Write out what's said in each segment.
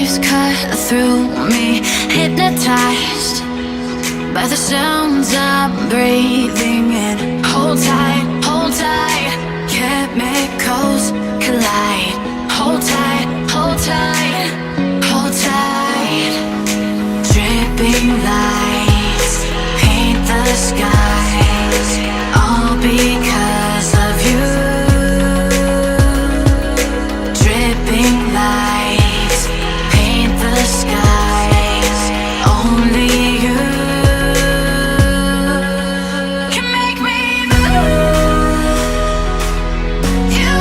waves cut through me, hypnotized by the sounds I'm breathing in. Hold tight, chemicals collide. Hold tight, hold tight, hold tight. Dripping lights paint the skies, all because of you. Dripping lights paint the skies, only you can make me move. You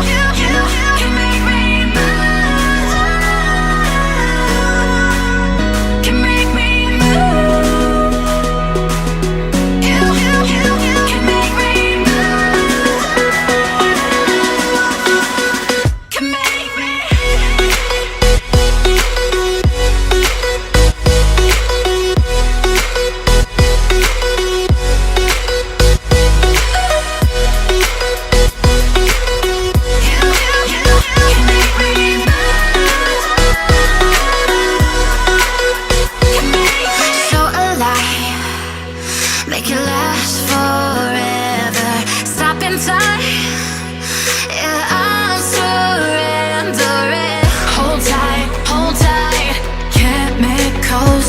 can make me move. Can make me move. You can make me move. Can make me. So alive, make it last forever. Stop in time, yeah, I'm surrendering. Hold tight, chemicals